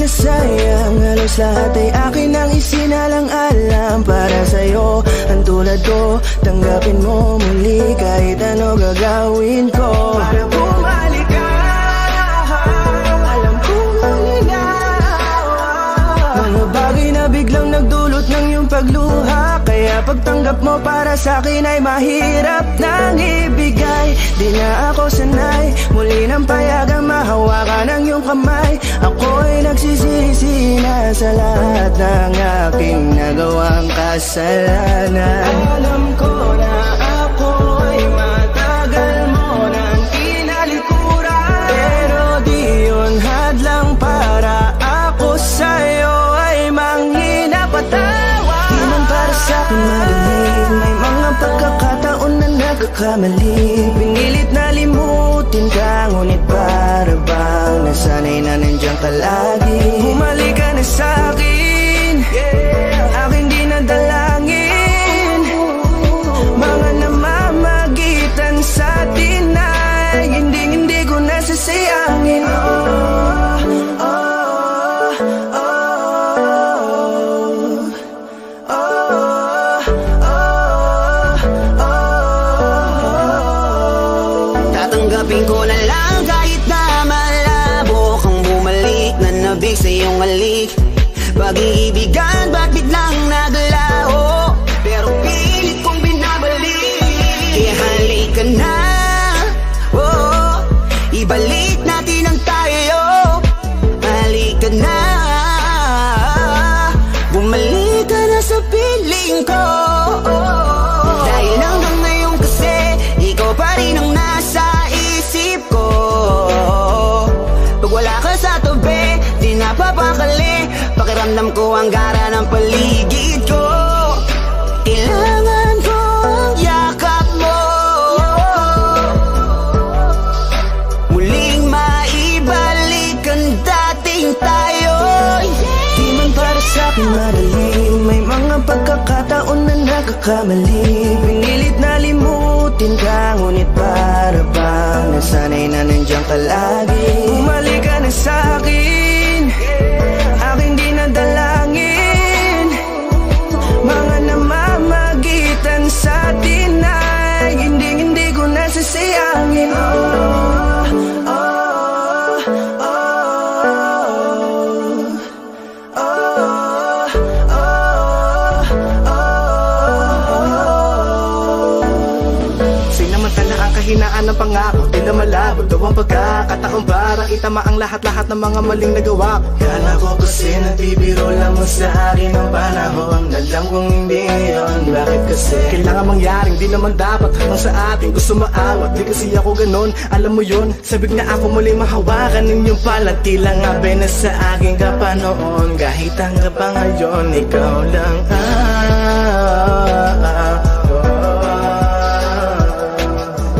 S1: Sayang, halos lahat ay akin ang isinalang-alam para sa'yo. Ang tulad ko, tanggapin mo muli kahit ano gagawin ko. Para bumalik ka, alam kong mangingawa. Mga bagay na biglang nagdulot ng iyong pagluha, kaya pagtanggap mo para sa'kin ay mahirap nang ibigay. Di na ako sanay, muli nang payagang mahawakan ang iyong kamay. Ako'y nagsisisi na sa lahat ng aking nagawang kasalanan. Alam ko na ako'y matagal mo nang kinalikuran, pero di yun hadlang para ako sa'yo ay manginapatawa. Di man para sa'kin madaling, may mga pagkakataon na nagkakamali. Pinilit na limutin ka, ngunit para bang nasanay na nandiyan ka lagi. Bumalik ka na sa'kin, aking di nadalangin. Mga namamagitan sa atin ay hindi ko nasasayangin.
S2: Tatanggapin ko na lang kahit na malabo kang bumalik na nabig sa iyong halik. Pag-iibigan ba't biglang naglaho, pero pilit kong binabalik. Kaya halika na, oh, ibalik natin ang tayo. Halika na, bumalik ka na sa piling ko. Dahil hanggang ngayon kasi ikaw pa rin ang nasa isip ko. Pag wala ka sa tabi, di napapakali. Pakiramdam ko ang gara ng paligid ko. Kailangan ko ang yakap mo. Muli
S1: pagkakataon na nagkakamali, pinilit na limutin ka, ngunit para bang nasanay na nandiyan ka lagi. Bumalik ka na sa'kin, aking dinadalangin. Mga namamagitan sa atin ay hindi ko nasasayangin.
S5: Hinaan ng pangako, di na malabo daw ang pagkakataon para itama ang lahat-lahat ng mga maling nagawa ko.
S1: Kala ko kasi nagbibiro lang mo sa akin ang panahon, alam kong hindi ngayon, bakit kasi?
S5: Kailangan mangyaring di naman dapat ang sa atin gusto maawat, di kasi ako ganon, alam mo yun. Sabik na ako muli mahawakan ninyong palat, tila nga na sa akin ka pa noon. Kahit hanggang pa ngayon, ikaw lang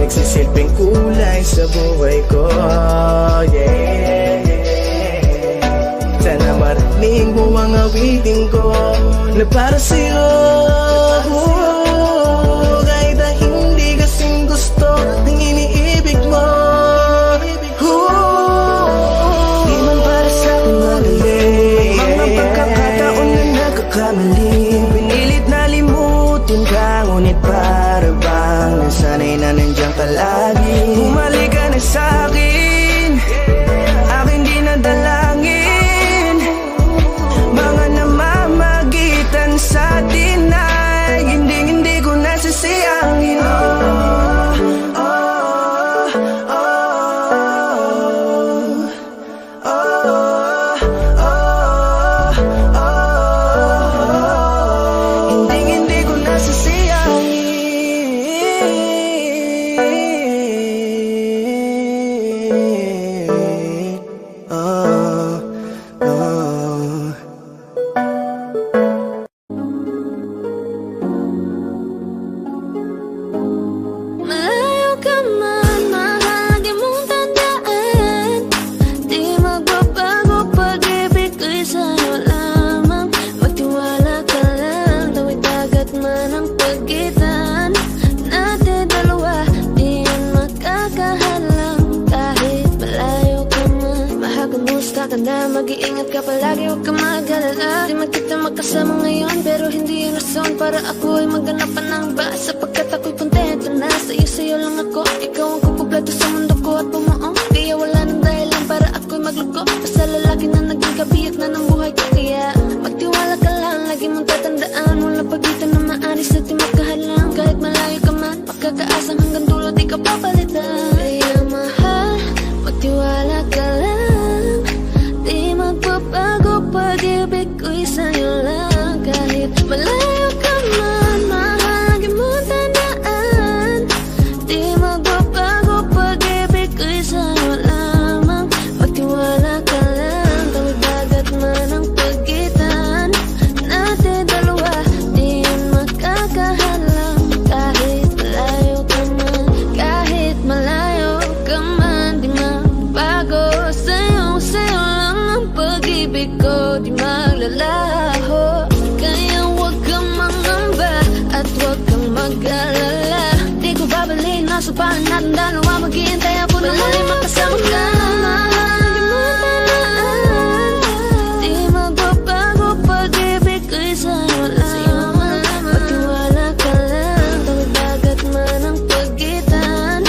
S1: nagsisilbing kulay sa buhay ko, yeah. Sana marinig mo ang awitin ko na para sa'yo, kahit na hindi kasing gusto ng iniibig mo. Di man para sa'kin magaling, mga pagkakataon na nagkakamali, pinilit na limutin ka, ngunit para bang nasanay na nandiyan ka lagi. Bumalik ka na sa'kin, aking dinadalangin. Mga namamagitan sa atin ay hindi ko nasasayangin. Hindi ko nasasayangin.
S2: Malayo ka man, mahal mong tandaan, di magbabago pag-ibig ko'y sa'yo lamang. Magtiwala ka lang, tawid dagat man ang pagitan natin dalawa, di yan makakahalang. Kahit malayo ka man, mahal kumusta ka na, mag-iingat ka palagi, huwag ka mag-alala. Di man kita magkasama ngayon, pero hindi yung rason para ako ay maghanap pa ng iba, sapagkat ako'y kontento na sa'yo lang ako. Ikaw ang kukumpleto sa mundo ko at bumuo, kaya wala nang dahilan para ako'y magluko. Basta lalaki na naging kabiyak na ng buhay ko, kaya magtiwala ka lang, lagi mong tatandaan, mula pagitan na maaris at di magkahalang. Kahit malayo ka man, magkakaasang hanggang dulo di ka papalitan. Kaya mahal, magtiwala ka lang, di magbabago pag-ibig ko'y sa'yo lang. Kahit malayo ka man, mahal, lagi mong tandaan, di magbabago pag-ibig ko'y sa'yo lamang. Magtiwala ka lang, tawid dagat man ang pagitan natin dalawa, di yan makakahalang. Kahit malayo ka man, kahit malayo ka man, di magbago sa'yo lang ang pag-ibig ko, di maglalaho. Kaya huwag kang mangamba at huwag kang mag-alala, di ko babalik, nasa pahan natin dalawa, maghihintay ako na muli makasama ka. Di magbabago pag-ibig ko'y sa'yo lamang. Magtiwala ka lang, tawid dagat man ang pagitan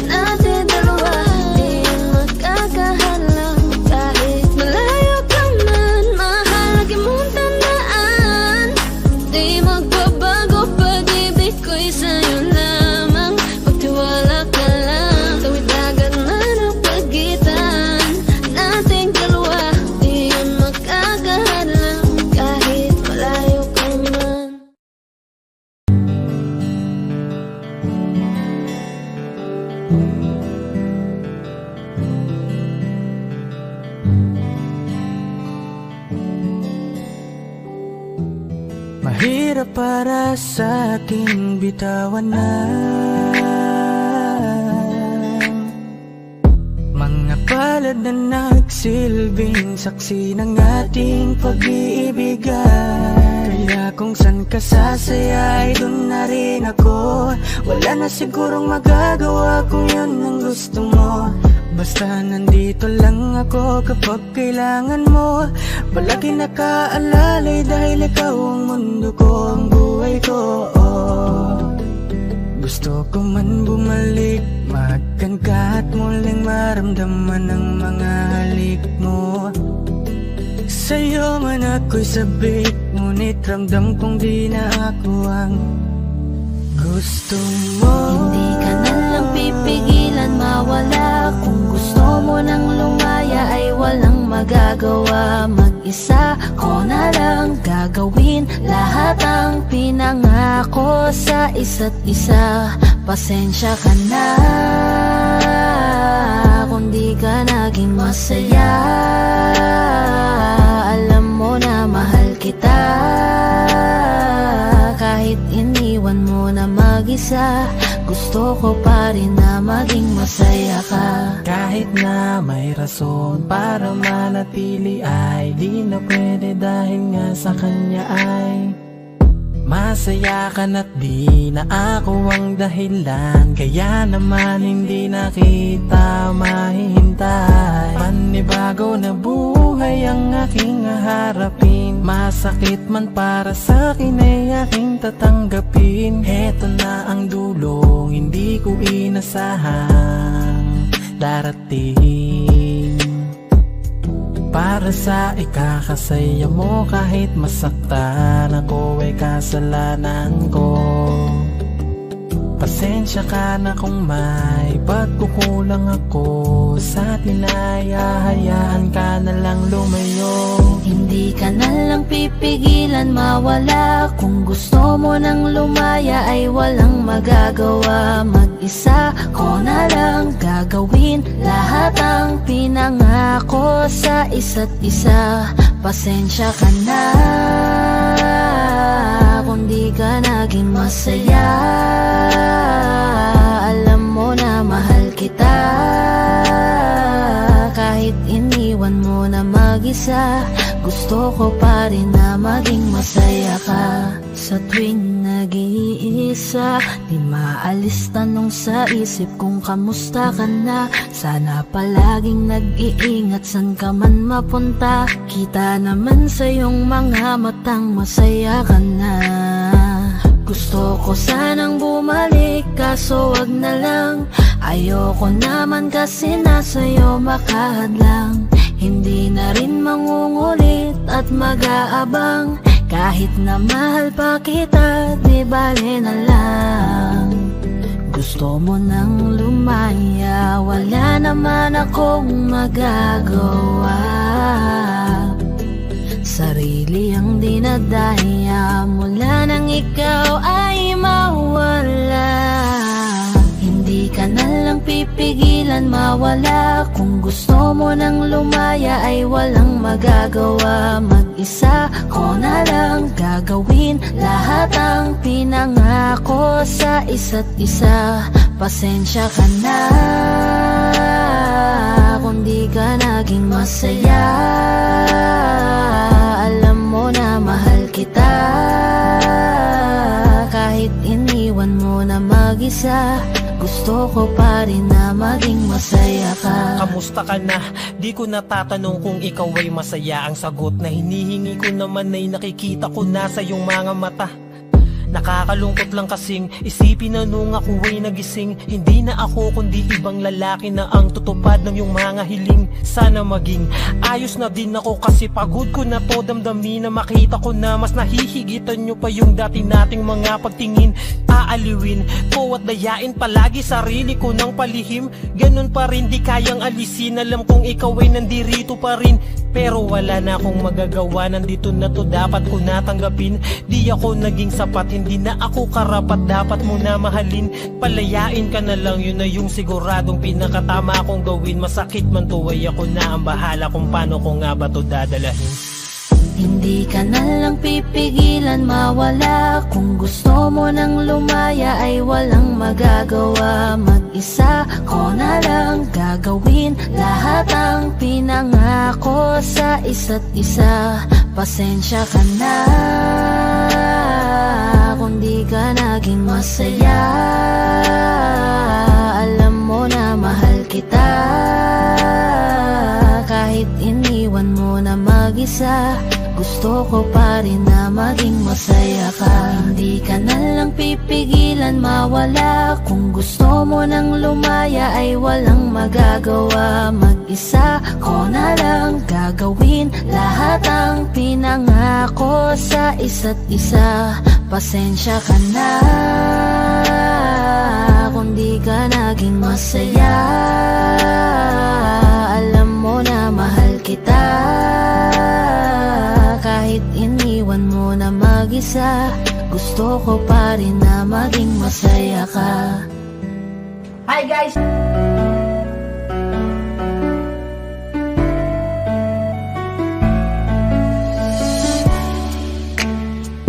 S2: natin dalawa, di yan makakahalang. Kahit malayo ka man, mahal, lagi mong tandaan, di magbabago pag-ibig ko'y sa'yo lamang. Magtiwala ka lang, tawid dagat man ang pagitan nating dalawa, di yan makakahalang. Kahit malayo ka man.
S1: Mahirap para sa ating bitawan na mga palad na nagsilbing saksi ng ating pag-iibigan. Kumbaga kung san ka sasaya ay dun na rin ako. Wala na sigurong magagawa kung yun ang gusto mo. Basta nandito lang ako kapag kailangan mo. Palagi nakaalalay dahil ikaw ang mundo ko, ang buhay ko. Gusto ko man bumalik, mahagkan ka at muling maramdaman ang mga halik mo. Sa'yo man ako'y sabik, ngunit ramdam kong di na ako ang gusto mo.
S2: Hindi ka na lang pipigilan mawala. Kung gusto mo nang lumaya ay walang magagawa. Mag-isa ko na lang gagawin lahat ang pinangako sa isa't isa. Pasensya ka na kung di ka naging masaya. Alam mo na mahal kita, kahit iniwan mo na mag-isa. Gusto ko pa rin na maging masaya ka.
S4: Kahit na may rason para manatili ay di na pwede dahil nga sa kanya ay masaya ka na't di na ako ang dahilan. Kaya naman hindi na kita mahihintay. Panibago na buhay ang aking haharapin. Masakit man para sa'kin ay aking tatanggapin. Heto na ang dulong hindi ko inasahang darating. Para sa ikakasaya mo kahit masaktan ako ay kasalanan ko. Pasensya ka na kung may pagkukulang ako sa atin ay hahayaan ka na lang lumayo.
S2: Hindi ka na lang pipigilan mawala. Kung gusto mo nang lumaya ay walang magagawa. Mag-isa ko na lang gagawin lahat ang pinangako sa isa't isa. Pasensya ka na kung di ka naging masaya. Alam mo na mahal kita, kahit iniwan mo na mag-isa. Gusto ko pa rin na maging masaya ka. Sa tuwing nag-iisa, di maalis tanong sa isip kung kamusta ka na. Sana palaging nag-iingat san ka man mapunta. Kita naman sa iyong mga matang masaya ka na. Gusto ko sanang bumalik kaso wag na lang. Ayoko naman kasi nasa'yo makahadlang. Hindi na rin mangungulit at mag-aabang. Kahit na mahal pa kita, di bale na lang. Gusto mo nang lumaya, wala naman akong magagawa. Sarili ang dinadaya mula nang ikaw ay mawala. Hindi ka na lang pipigilan mawala. Kung gusto mo nang lumaya ay walang magagawa. Mag-isa ko na lang gagawin lahat ang pinangako sa isa't isa. Pasensya ka na kung di ka naging masaya. Alam mo na mahal kita, kahit iniwan mo na mag-isa. Gusto ko pa rin na maging masaya ka.
S4: Kamusta ka na? Di ko natatanong kung ikaw ay masaya. Ang sagot na hinihingi ko naman ay nakikita ko na sa iyong mga mata. Nakakalungkot lang kasing isipin na nung ako ay nagising, hindi na ako kundi ibang lalaki na ang tutupad ng iyong mga hiling. Sana maging ayos na din ako kasi pagod ko na to damdamin na makita ko na mas nahihigitan nyo pa yung dati nating mga pagtingin. Aaliwin ko at dayain palagi sarili ko ng palihim. Ganun pa rin di kayang alisin. Alam kong ikaw ay nandirito pa rin, pero wala na akong magagawa. Nandito na to, dapat ko natanggapin. Di ako naging sapat, hindi na ako karapat. Dapat mo na mahalin, palayain ka na lang. Yun na yung siguradong pinakatama akong gawin. Masakit man to ay ako na ang bahala kung paano ko nga ba to dadalahin.
S2: Hindi ka na lang pipigilan mawala. Kung gusto mo nang lumaya ay walang magagawa. Mag-isa ko na lang gagawin
S8: gagawin lahat ang pinangako sa isa't isa. Pasensya ka na kung di ka naging masaya. Alam mo na mahal kita, kahit iniwan mo na mag-isa. Gusto ko pa rin na maging masaya ka. Hindi ka na lang pipigilan mawala. Kung gusto mo nang lumaya ay walang magagawa. Mag-isa ko na lang gagawin lahat ang pinangako sa isa't isa. Pasensya ka na kung di ka naging masaya. Alam mo na mahal kita, kahit iniwan mo na mag-isa. Gusto ko pa rin na maging masaya ka.
S5: Hi guys!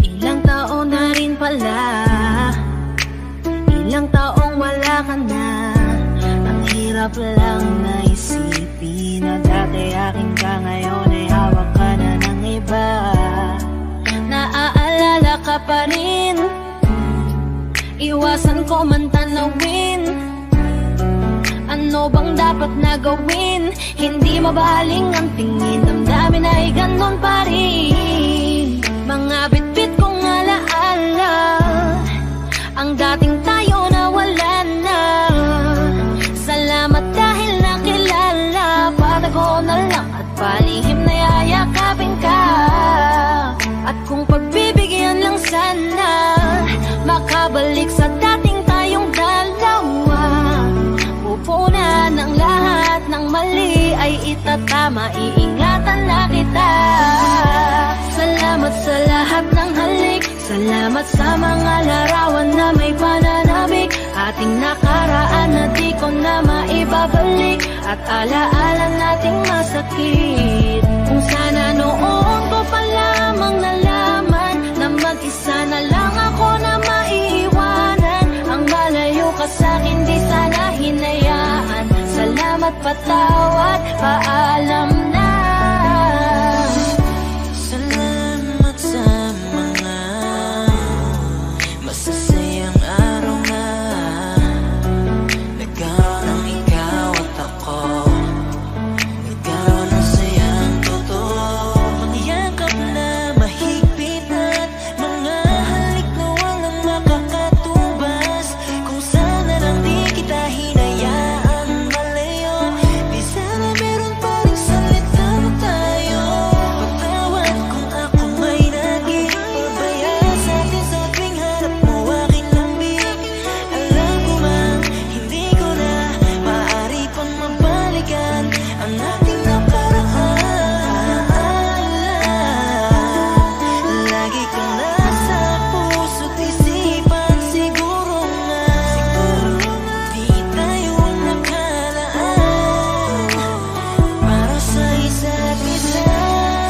S8: Ilang taon na rin pala, ilang taong wala ka na. Ang hirap lang na isipin na dati akin ka, ngayon ay hawak ka na ng iba. Naaalala ka pa rin, iwasan ko man tanawin. Ano bang dapat na gawin? Hindi mabaling ang tingin, damdamin ay ganon pa rin. Mga bitbit kong alaala, ang dating tayo na wala na. Salamat dahil nakilala, patago na lang at palihim na yayakapin ka. At kung pagbibigyan lang sana, makabalik sa dating tayong dalawa. Pupunan ng lahat ng mali ay itatama, iingatan na kita. Salamat sa lahat ng halik, salamat sa mga larawan na may pananabik. Ating nakaraan na di ko na maibabalik, at alaala nating masakit. Kung sana noon ko pa lamang nalaman na mag-isa na lang ako na maiiwanan. Ang malayo ka sa'kin di sana hinayaan. Salamat, patawad, paalam na.
S1: Salamat sa mga masasayang araw na nagkaroon ng ikaw at ako. Nagkaroon ng sayang totoo, mangyakap na mahigpit at mga halik na walang makakatubas. Kung sana lang di kita hinayaan malayo, di sana meron pa rin salita tayo. Patawad kung ako may naging pabaya sa atin sa tuwing harap mo aking lambing. Alam ko man, hindi ko na maaari pang mabalikan ang ating nakaraan. Lagi kang nasa puso't isipan, siguro nga di tayo nakalaan para sa isa't isa.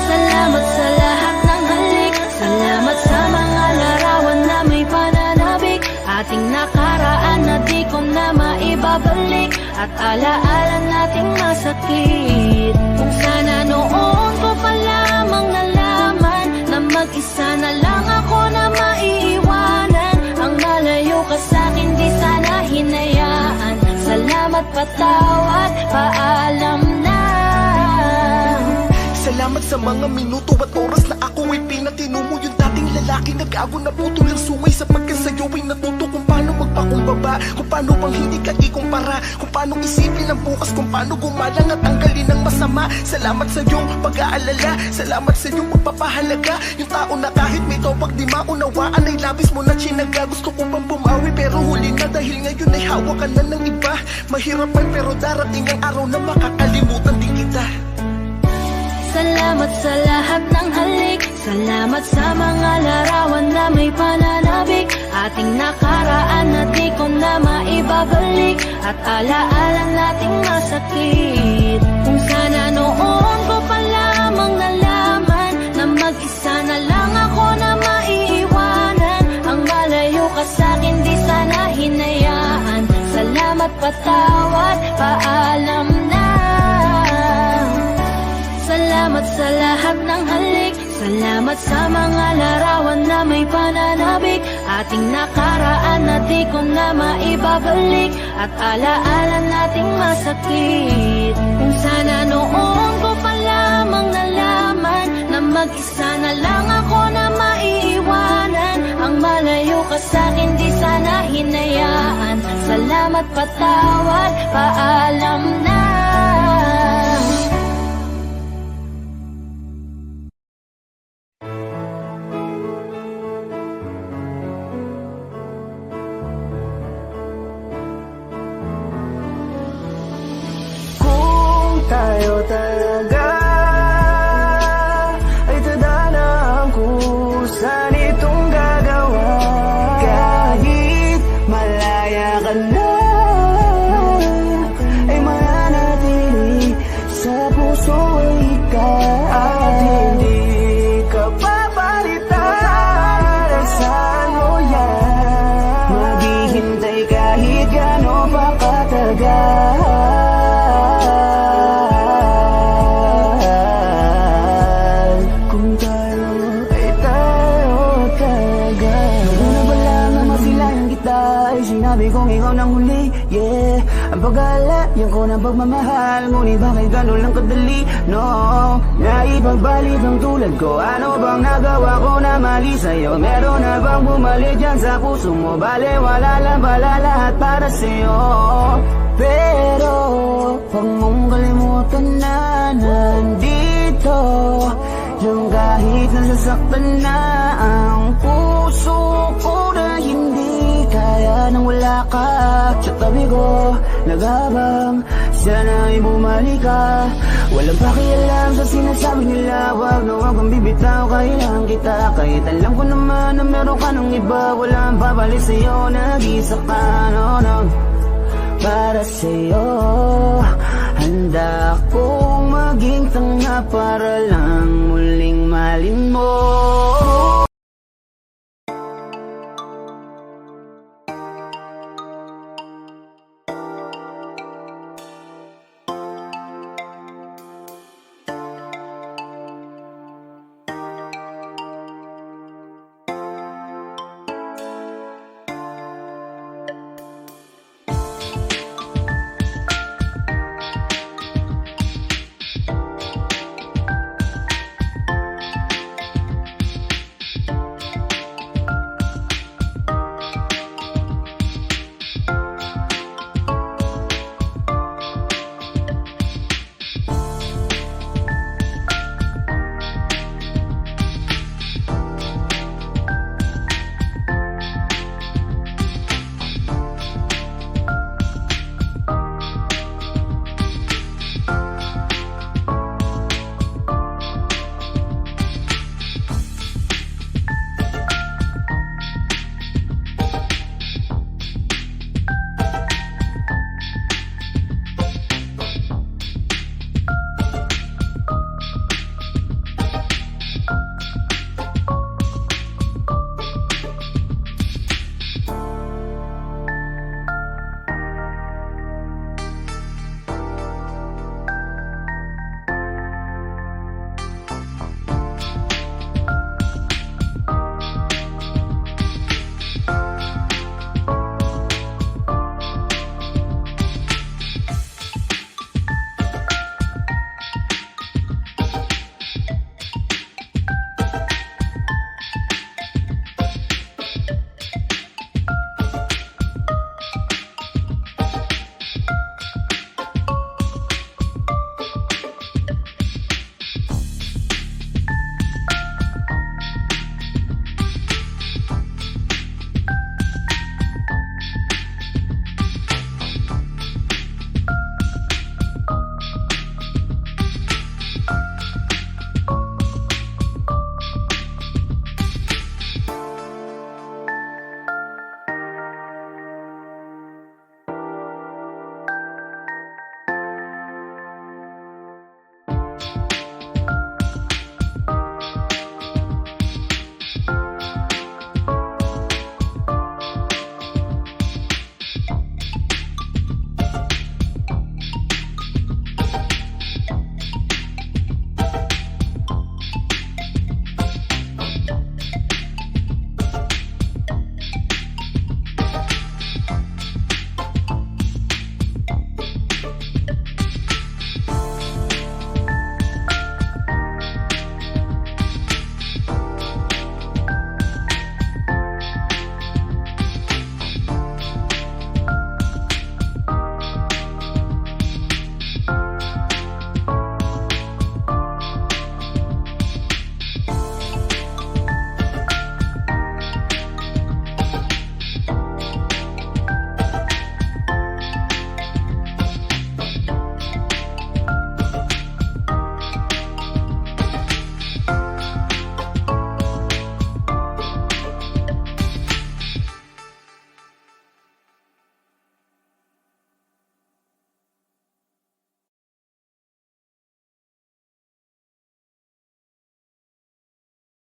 S8: Salamat sa lahat ng halik, salamat sa mga larawan na may pananabik. Ating nakaraan na di ko na maibabalik, at alaala nating masakit. Kung sana noon ko pa lamang nalaman na mag-isa na lang ako na maiiwanan. Ang malayo ka sa'kin di sana hinayaan. Salamat, patawad, paalam na.
S5: Salamat sa mga minuto at oras na ako ay pinatino mo. Yung dating lalaki nag-ago na putol ang suway, sapagkat sa'yo ay natuto kung paano magpakumbaba, kung paano bang hindi ka ikumpara, kung paano isipin ang bukas, kung paano gumalang at tanggalin ang masama. Salamat sa iyong pag-aalala, salamat sa iyong pagpapahalaga. Yung tao na kahit may topak di maunawaan ay labis mo na chinaga. Gusto ko pang bumawi pero huli na, dahil ngayon ay hawak ka na ng iba. Mahirap man pero darating ang araw na makakalimutan din kita.
S8: Salamat sa lahat ng halik, salamat sa mga larawan na may pananabik. Ating nakaraan na di ko na maibabalik, at alaala nating masakit. Kung sana noon ko pa lamang nalaman na mag-isa na lang ako na maiiwanan. Ang malayo ka sa'kin di sana hinayaan. Salamat, patawad, paalam Salamat sa mga larawan na may pananabik, ating nakaraan na di ko na maibabalik, at alaala nating masakit. Kung sana noon ko pa lamang nalaman na mag-isa na lang ako na maiiwanan. Ang malayo ka sa'kin di sana hinayaan. Salamat, patawad, paalam na.
S1: Tayo talaga ay tada na ang kusan itong gagawa. Kahit malaya ka na, ay mananatili sa puso ay ikaw. At hindi ka papalitan, saan mo yan? Maghihintay kahit gano'n pa katagal. Sinabi kong ikaw nang huli, yeah. Ang pag-aalayan ko ng pagmamahal, ngunit bakit gano'n lang kadali? No, naipagbalik ang tulad ko. Ano bang nagawa ko na mali sa'yo? Meron na bang bumalik dyan sa puso mo? Bale, wala lang pala lahat para sa'yo. Pero, huwag mong kalimutan na nandito yung kahit nasasaktan na ang puso ko na hindi kaya nang wala ka sa tabi ko. Naghabang sana ay bumalik ka. Walang pakialam sa sinasabi nila, wag na wag kang bibitaw. Kailangan kita kahit alam ko naman na meron ka ng iba. Walang babalik sa'yo, nag-isa ka, no, no. Para sa'yo, handa akong maging tanga para lang muling malin mo.